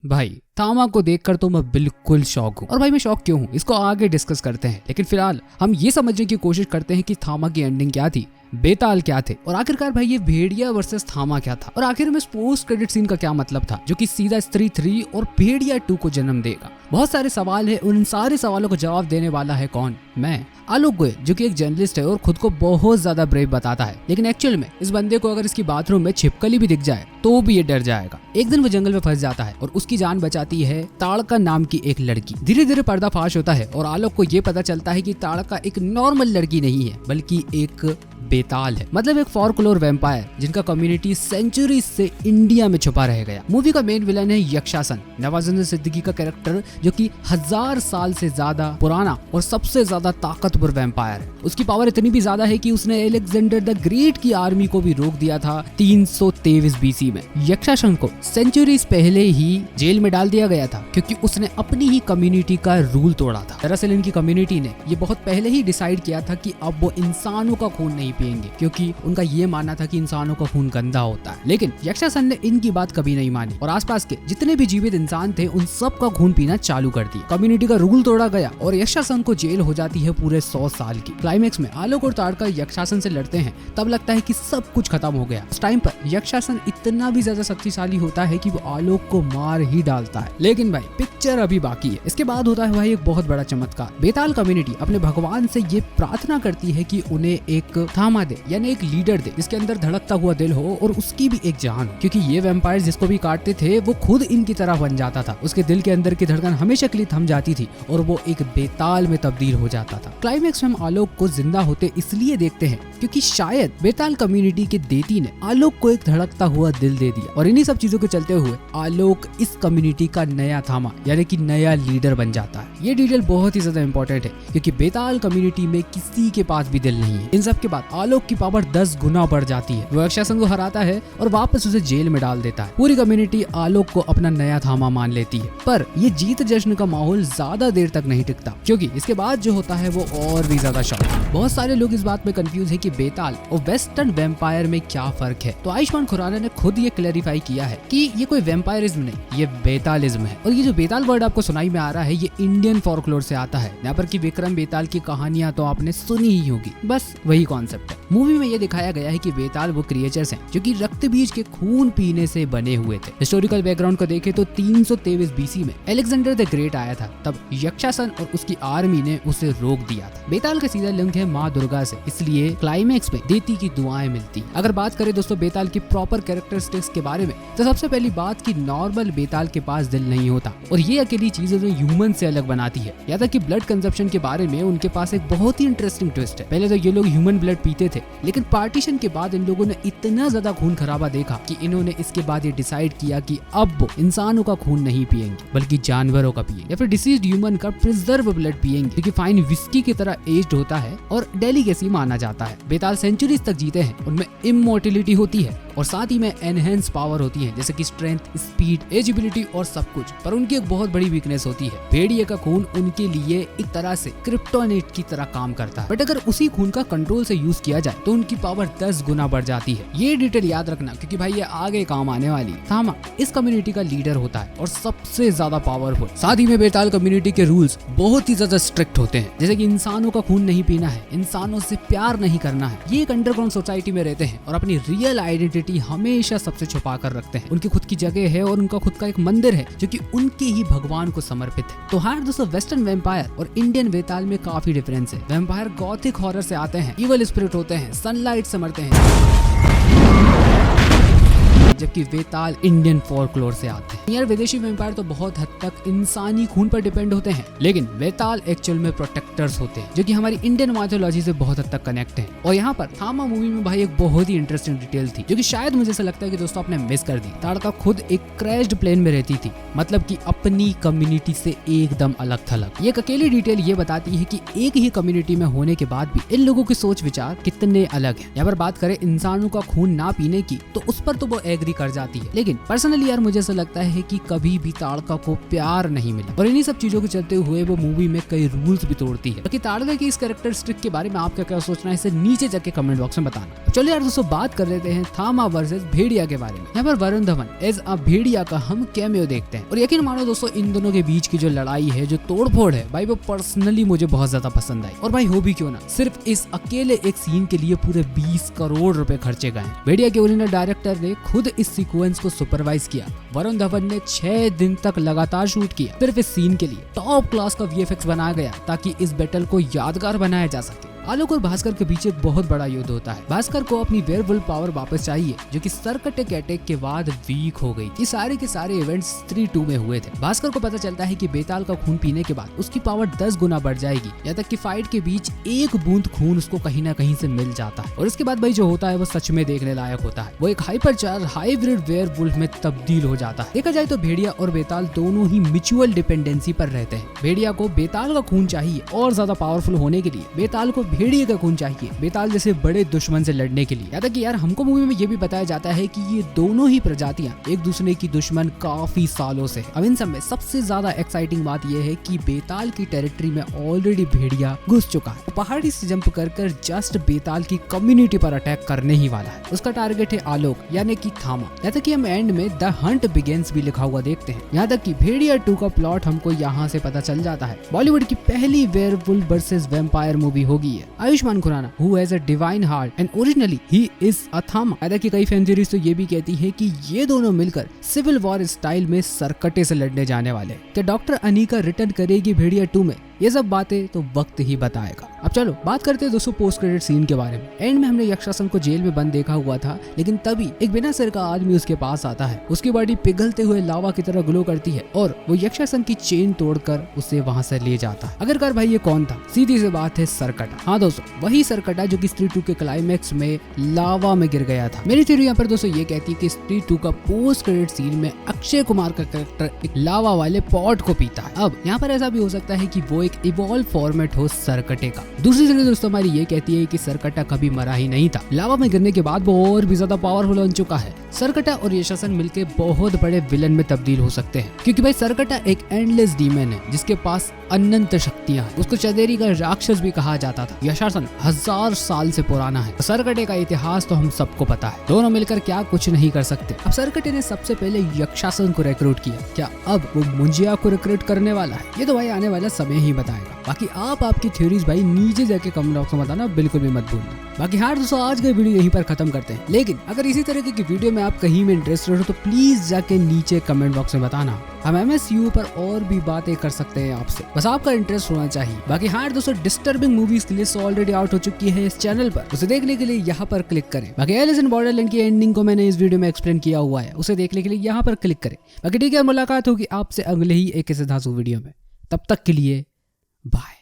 भाई थामा को देखकर तो मैं बिल्कुल शॉक हूँ। और भाई मैं शॉक क्यों हूँ इसको आगे डिस्कस करते हैं, लेकिन फिलहाल हम ये समझने की कोशिश करते हैं कि थामा की एंडिंग क्या थी, बेताल क्या थे और आखिरकार भाई ये भेड़िया वर्सेस थामा क्या था और आखिर में इस पोस्ट क्रेडिट सीन का क्या मतलब था जो कि सीधा स्त्री 3 और भेड़िया 2 को जन्म देगा। बहुत सारे सवाल है, उन सारे सवालों को जवाब देने वाला है कौन? मैं आलोक गोयल, जो कि एक जर्नलिस्ट है और खुद को बहुत ज्यादा ब्रेव बताता है, लेकिन एक्चुअल में इस बंदे को अगर इसकी बाथरूम में छिपकली भी दिख जाए तो भी ये डर जाएगा। एक दिन वो जंगल में फंस जाता है और उसकी जान बचाती है ताड़का नाम की एक लड़की। धीरे धीरे पर्दाफाश होता है और आलोक को ये पता चलता है कि ताड़का एक नॉर्मल लड़की नहीं है बल्कि एक बेताल है, मतलब एक फॉरक्लोर वैम्पायर जिनका कम्युनिटी सेंचुरी से इंडिया में छुपा रह गया। मूवी का मेन विलन है यक्षासन, नवाजुद्दीन सिद्दीकी का कैरेक्टर, जो कि 1000 साल से ज्यादा पुराना और सबसे ज्यादा ताकतवर वैम्पायर है। उसकी पावर इतनी भी ज्यादा है कि उसने अलेक्जेंडर द ग्रेट की आर्मी को भी रोक दिया था 323 BC में। यक्षासन को सेंचुरीज पहले ही जेल में डाल दिया गया था क्योंकि उसने अपनी ही कम्युनिटी का रूल तोड़ा था। दरअसल इनकी कम्युनिटी ने ये बहुत पहले ही डिसाइड किया था कि अब वो इंसानों का खून नहीं पिएंगे, क्योंकि उनका ये मानना था कि इंसानों का खून गंदा होता है। लेकिन यक्षासन ने इनकी बात कभी नहीं मानी और आसपास के जितने भी जीवित इंसान थे उन सब का खून पीना चालू कर दिया। कम्युनिटी का रूल तोड़ा गया और यक्षासन को जेल हो जाती है पूरे 100 साल की। क्लाइमेक्स में आलोक और ताड़का यक्षासन से लड़ते हैं, तब लगता है कि सब कुछ खत्म हो गया। उस टाइम पर यक्षासन इतना भी ज्यादा शक्तिशाली होता है कि वो आलोक को मार ही डालता है। लेकिन भाई पिक्चर अभी बाकी है। इसके बाद होता है भाई एक बहुत बड़ा चमत्कार। बेताल कम्युनिटी अपने भगवान से ये प्रार्थना करती है कि उन्हें एक थामा दे, यानी एक लीडर दे जिसके अंदर धड़कता हुआ दिल हो और उसकी भी एक जान हो, क्योंकि ये वैम्पायर जिसको भी काटते थे वो खुद इनकी तरह बन जाता था। उसके दिल के अंदर की धड़कन हमेशा के लिए थम जाती थी और वो एक बेताल में तब्दील हो जाता था। क्लाइमेक्स में हम आलोक को जिंदा होते इसलिए देखते हैं क्योंकि शायद बेताल कम्युनिटी के देती ने आलोक को एक धड़कता हुआ दिल दे दिया और इन्हीं सब चीजों के चलते हुए आलोक इस कम्युनिटी का नया थामा यानी कि नया लीडर बन जाता है। ये डिटेल बहुत ही ज्यादा इंपॉर्टेंट है क्योंकि बेताल कम्युनिटी में किसी के पास भी दिल नहीं है। इन सब के बाद आलोक की पावर 10 गुना बढ़ जाती है। वो यक्षासन को हराता है और वापस उसे जेल में डाल देता है। पूरी कम्युनिटी आलोक को अपना नया थामा मान लेती है, पर ये जीत जश्न का माहौल ज्यादा देर तक नहीं टिकता क्योंकि इसके बाद जो होता है वो और भी ज्यादा शॉक है। बहुत सारे लोग इस बात में कंफ्यूज है कि बेताल और वेस्टर्न वैम्पायर में क्या फर्क है, तो आयुष्मान खुराना ने खुद ये क्लैरिफाई किया है कि ये कोई वैम्पायरिज्म नहीं, ये बेतालिज्म है। और ये जो बेताल वर्ड आपको सुनाई में आ रहा है ये इंडियन फॉरक्लोर से आता है। यहाँ पर की विक्रम बेताल की कहानियां तो आपने सुनी ही होगी, बस वही कॉन्सेप्ट है। मूवी में ये दिखाया गया है कि बेताल वो क्रिएचर्स हैं जो कि रक्त बीज के खून पीने से बने हुए थे। हिस्टोरिकल बैकग्राउंड को देखें तो 323 BC में अलेक्जेंडर द ग्रेट आया था, तब यक्षासन और उसकी आर्मी ने उसे रोक दिया था। बेताल का सीधा लिंक है माँ दुर्गा से, इसलिए क्लाइमेक्स में देती की दुआएं मिलती। अगर बात करें दोस्तों बेताल की प्रॉपर कैरेक्टरिस्टिक्स के बारे में, तो सबसे पहली बात कि नॉर्मल बेताल के पास दिल नहीं होता और ये अकेली चीज उन्हें ह्यूमन से अलग बनाती है। यहाँ तक कि ब्लड कंजप्शन के बारे में उनके पास एक बहुत ही इंटरेस्टिंग ट्विस्ट है। पहले तो ये लोग ह्यूमन ब्लड पीते थे, लेकिन पार्टीशन के बाद इन लोगों ने इतना ज्यादा खून खराबा देखा कि इन्होंने इसके बाद ये डिसाइड किया कि अब वो इंसानों का खून नहीं पिएंगे बल्कि जानवरों का पिएंगे या फिर डिसीज्ड ह्यूमन का प्रिजर्व ब्लड पिएंगे, क्योंकि फाइन विस्की की तरह एज्ड होता है और डेलिकेसी माना जाता है। बेताल सेंचुरीज तक जीते हैं, उनमें इमोर्टिलिटी होती है और साथ ही में एनहेंस पावर होती है जैसे कि स्ट्रेंथ, स्पीड, एजिबिलिटी और सब कुछ। पर उनकी एक बहुत बड़ी वीकनेस होती है, भेड़िए का खून उनके लिए एक तरह से क्रिप्टोनेट की तरह काम करता है, बट अगर उसी खून का कंट्रोल से यूज किया जाए तो उनकी पावर 10 गुना बढ़ जाती है। ये डिटेल याद रखना क्योंकि भाई ये आगे काम आने वाली है। थामा इस कम्युनिटी का लीडर होता है और सबसे ज्यादा पावरफुल। साथ ही में बेताल कम्युनिटी के रूल्स बहुत ही ज्यादा स्ट्रिक्ट होते हैं, जैसे कि इंसानों का खून नहीं पीना है, इंसानों से प्यार नहीं करना है। ये एक अंडरग्राउंड सोसाइटी में रहते हैं और अपनी रियल आइडेंटिटी हमेशा सबसे छुपा कर रखते हैं। उनकी खुद की जगह है और उनका खुद का एक मंदिर है जो कि उनके ही भगवान को समर्पित है। तो हाँ दोस्तों, वेस्टर्न वैम्पायर और इंडियन बेताल में काफी डिफरेंस है। वैम्पायर गॉथिक हॉरर से आते हैं, इवल स्पिरिट होते हैं, सनलाइट से मरते हैं, जबकि बेताल इंडियन फॉरक्लोर से आते हैं। यार विदेशी वैम्पायर तो बहुत हद तक इंसानी खून पर डिपेंड होते हैं, लेकिन बेताल एक्चुअल में प्रोटेक्टर्स होते हैं जो कि हमारी इंडियन माइथोलॉजी से बहुत हद तक कनेक्ट है। और यहाँ पर थामा मूवी में भाई एक बहुत ही इंटरेस्टिंग डिटेल थी जो कि शायद मुझे ऐसा लगता है कि दोस्तों आपने मिस कर दी। ताड़का खुद एक क्रैश्ड प्लेन में रहती थी, मतलब कि अपनी कम्युनिटी से एकदम अलग थलग। ये एक अकेली डिटेल ये बताती है कि एक ही कम्युनिटी में होने के बाद भी इन लोगों के सोच विचार कितने अलग हैं। यहाँ पर बात करें इंसानों का खून ना पीने की, तो उस पर तो वो एग्री शादी कर जाती है। लेकिन पर्सनली यार मुझे ऐसा लगता है कि कभी भी ताड़का को प्यार नहीं मिला और इन्हीं सब चीजों के चलते हुए वो मूवी में कई रूल्स भी तोड़ती है। बाकी ताड़का की इस कैरेक्टरिस्टिक के बारे में आपका क्या सोचना है इसे नीचे जाके कमेंट बॉक्स में बताना। चलिए यार दोस्तों बात कर लेते हैं थामा वर्सेस भेड़िया के बारे में। यहाँ पर वरुण धवन एज अ भेड़िया का हम कैमियो देखते हैं और यकीन मानो दोस्तों इन दोनों के बीच की जो लड़ाई है, जो तोड़फोड़ है भाई, वो पर्सनली मुझे बहुत ज्यादा पसंद आई। और भाई हो भी क्यों ना, सिर्फ इस अकेले एक सीन के लिए पूरे 20 करोड़ रुपए खर्चे गए। भेड़िया के ओरिजिनल डायरेक्टर ने खुद इस सीक्वेंस को सुपरवाइज किया। वरुण धवन ने 6 दिन तक लगातार शूट किया सिर्फ इस सीन के लिए। टॉप क्लास का VFX बनाया गया ताकि इस बैटल को यादगार बनाया जा सके। आलोक और भास्कर के बीच एक बहुत बड़ा युद्ध होता है। भास्कर को अपनी वेयरवुल्फ पावर वापस चाहिए जो कि सरकटेक अटैक के बाद वीक हो गई। ये सारे के सारे इवेंट्स 3-2 में हुए थे। भास्कर को पता चलता है कि बेताल का खून पीने के बाद उसकी पावर 10 गुना बढ़ जाएगी, यहाँ तक कि फाइट के बीच एक बूंद खून उसको कहीं ना कहीं से मिल जाता है। और इसके बाद भाई जो होता है वो सच में देखने लायक होता है। वो एक हाइपरचार्ज हाइब्रिड वेयरवुल्फ में तब्दील हो जाता है। देखा जाए तो भेड़िया और बेताल दोनों ही म्यूचुअल डिपेंडेंसी पर रहते हैं। भेड़िया को बेताल का खून चाहिए और ज्यादा पावरफुल होने के लिए, बेताल को भेड़िया का खून चाहिए बेताल जैसे बड़े दुश्मन से लड़ने के लिए। यहाँ तक कि यार हमको मूवी में ये भी बताया जाता है कि ये दोनों ही प्रजातियां एक दूसरे की दुश्मन काफी सालों से। अब इन सब में सबसे ज्यादा एक्साइटिंग बात यह है कि बेताल की टेरिटरी में ऑलरेडी भेड़िया घुस चुका है। पहाड़ी से जंप कर जस्ट बेताल की कम्युनिटी पर अटैक करने ही वाला है। उसका टारगेट है आलोक यानी कि थामा। यहाँ तक कि हम एंड में द हंट बिगिंस भी लिखा हुआ देखते हैं। यहाँ तक कि भेड़िया 2 का प्लॉट हमको यहाँ से पता चल जाता है। बॉलीवुड की पहली वेयरवुल्फ वर्सेस वैम्पायर मूवी होगी है। Ayushman Khurana who has a divine heart and originally he is a थामा। हालांकि कई फैन थ्योरीज तो ये भी कहती है कि ये दोनों मिलकर सिविल वॉर स्टाइल में सरकटे से लड़ने जाने वाले। क्या डॉक्टर अनीका रिटर्न करेगी भेड़िया 2 में? ये सब बातें तो वक्त ही बताएगा। अब चलो बात करते हैं दोस्तों पोस्ट क्रेडिट सीन के बारे में। एंड में हमने यक्षासन को जेल में बंद देखा हुआ था, लेकिन तभी एक बिना सिर का आदमी उसके पास आता है। उसकी बॉडी पिघलते हुए लावा की तरह ग्लो करती है और वो यक्षासन की चेन तोड़कर उसे वहां से ले जाता है। अगर कर भाई ये कौन था? सीधी सी बात है सरकटा। हाँ दोस्तों वही सरकटा जो कि स्त्री 2 के क्लाइमैक्स में लावा में गिर गया था। मेरी थ्योरी यहाँ पर दोस्तों ये कहती है कि स्त्री 2 का पोस्ट क्रेडिट सीन में अक्षय कुमार का कैरेक्टर एक लावा वाले पॉट को पीता है। अब यहाँ पर ऐसा भी हो सकता है कि वो एक इवॉल्व फॉर्मेट हो सरकटे का। दूसरी थ्योरी दोस्तों हमारी ये कहती है कि सरकटा कभी मरा ही नहीं था। लावा में गिरने के बाद वो और भी ज्यादा पावरफुल बन चुका है। सरकटा और यशासन मिलके बहुत बड़े विलन में तब्दील हो सकते हैं, क्योंकि भाई सरकटा एक एंडलेस डीमन है जिसके पास अनंत शक्तियां हैं। उसको चंदेरी का राक्षस भी कहा जाता था। यशासन 1000 साल से पुराना है। सरकटे का इतिहास तो हम सबको पता है। दोनों मिलकर क्या कुछ नहीं कर सकते। अब सरकटे ने सबसे पहले यक्षासन को रिक्रूट किया, क्या अब वो मुंजिया को रिक्रूट करने वाला है? ये तो भाई आने वाला समय ही बताएगा। बाकी आप आपकी थ्योरीज भाई नीचे जाके कमेंट बॉक्स में बताना बिल्कुल भी मत भूलना। बाकी हाँ दोस्तों आज का वीडियो यहीं पर खत्म करते हैं, लेकिन अगर इसी तरीके की वीडियो में आप कहीं में इंटरेस्टेड हो तो प्लीज जाके नीचे कमेंट बॉक्स में बताना। हम MSU पर और भी बातें कर सकते हैं आपसे, बस आपका इंटरेस्ट होना चाहिए। बाकी हाँ दोस्तों डिस्टर्बिंग मूवीज की लिस्ट ऑलरेडी आउट हो चुकी है इस चैनल पर, उसे देखने के लिए यहाँ पर क्लिक करें। बाकी एलिस इन बॉर्डरलैंड की एंडिंग को मैंने इस वीडियो में एक्सप्लेन किया हुआ है, उसे देखने के लिए यहाँ पर क्लिक करें। बाकी ठीक है, मुलाकात होगी आपसे अगले ही एक ऐसे धांसू वीडियो में। तब तक के लिए बाय।